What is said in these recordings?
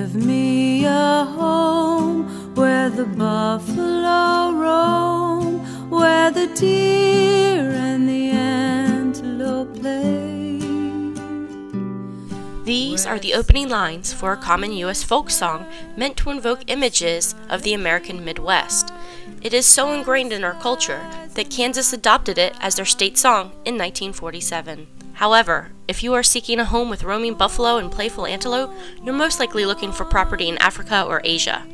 Give me a home where the buffalo roam, where the deer and the antelope play. These are the opening lines for a common U.S. folk song meant to invoke images of the American Midwest. It is so ingrained in our culture that Kansas adopted it as their state song in 1947. However, if you are seeking a home with roaming buffalo and playful antelope, you're most likely looking for property in Africa or Asia.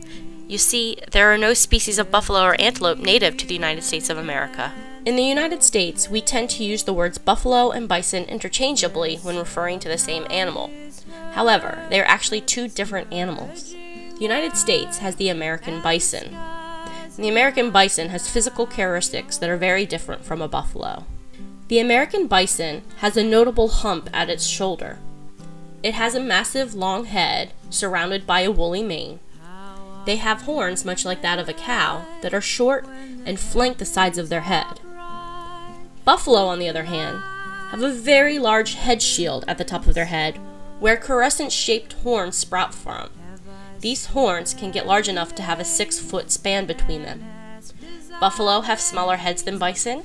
You see, there are no species of buffalo or antelope native to the United States of America. In the United States, we tend to use the words buffalo and bison interchangeably when referring to the same animal. However, they are actually two different animals. The United States has the American bison. The American bison has physical characteristics that are very different from a buffalo. The American bison has a notable hump at its shoulder. It has a massive long head surrounded by a woolly mane. They have horns much like that of a cow that are short and flank the sides of their head. Buffalo, on the other hand, have a very large head shield at the top of their head where crescent-shaped horns sprout from. These horns can get large enough to have a 6-foot span between them. Buffalo have smaller heads than bison.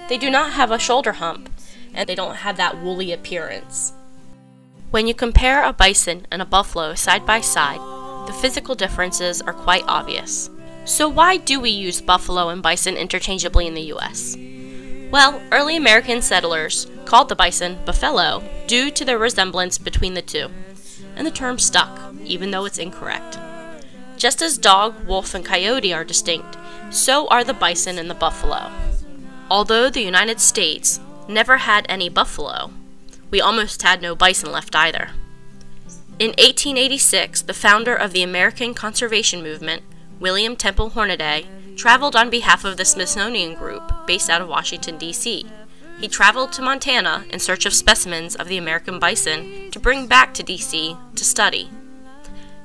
They do not have a shoulder hump, and they don't have that woolly appearance. When you compare a bison and a buffalo side by side, the physical differences are quite obvious. So why do we use buffalo and bison interchangeably in the U.S.? Well, early American settlers called the bison buffalo due to the resemblance between the two, and the term stuck, even though it's incorrect. Just as dog, wolf, and coyote are distinct, so are the bison and the buffalo. Although the United States never had any buffalo, we almost had no bison left either. In 1886, the founder of the American Conservation Movement, William Temple Hornaday, traveled on behalf of the Smithsonian Group, based out of Washington, D.C. He traveled to Montana in search of specimens of the American bison to bring back to D.C. to study.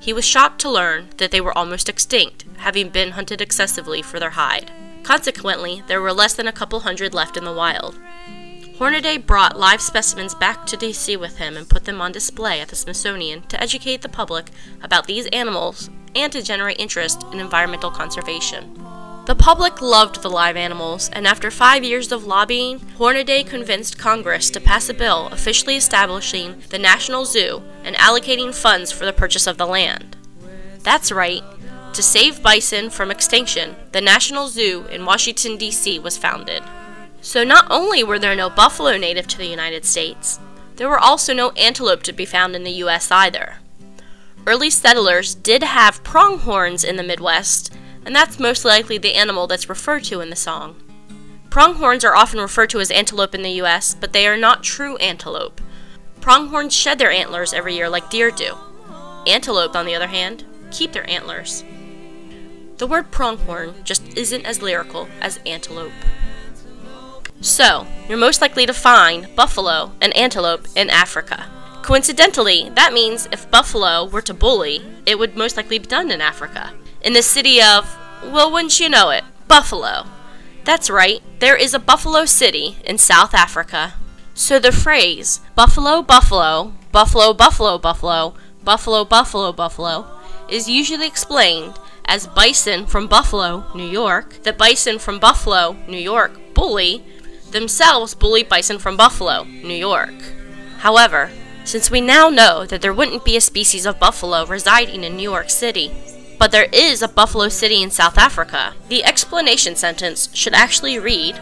He was shocked to learn that they were almost extinct, having been hunted excessively for their hide. Consequently, there were less than a couple hundred left in the wild. Hornaday brought live specimens back to D.C. with him and put them on display at the Smithsonian to educate the public about these animals and to generate interest in environmental conservation. The public loved the live animals, and after 5 years of lobbying, Hornaday convinced Congress to pass a bill officially establishing the National Zoo and allocating funds for the purchase of the land. That's right. To save bison from extinction, the National Zoo in Washington, D.C. was founded. So not only were there no buffalo native to the United States, there were also no antelope to be found in the U.S. either. Early settlers did have pronghorns in the Midwest, and that's most likely the animal that's referred to in the song. Pronghorns are often referred to as antelope in the U.S., but they are not true antelope. Pronghorns shed their antlers every year like deer do. Antelope, on the other hand, keep their antlers. The word pronghorn just isn't as lyrical as antelope. So, you're most likely to find buffalo and antelope in Africa. Coincidentally, that means if buffalo were to bully, it would most likely be done in Africa. In the city of, well, wouldn't you know it, Buffalo. That's right, there is a Buffalo City in South Africa. So the phrase, buffalo, buffalo, buffalo, buffalo, buffalo, buffalo, buffalo, buffalo, is usually explained as bison from Buffalo, New York. The bison from Buffalo, New York, bully, themselves bully bison from Buffalo, New York. However, since we now know that there wouldn't be a species of buffalo residing in New York City, but there is a Buffalo City in South Africa, the explanation sentence should actually read,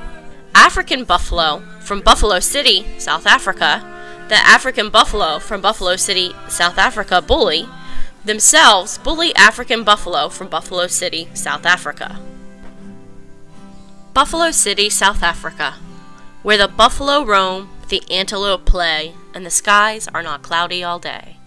African buffalo from Buffalo City, South Africa, the African buffalo from Buffalo City, South Africa bully, themselves bully African buffalo from Buffalo City, South Africa. Buffalo City, South Africa, where the buffalo roam, the antelope play, and the skies are not cloudy all day.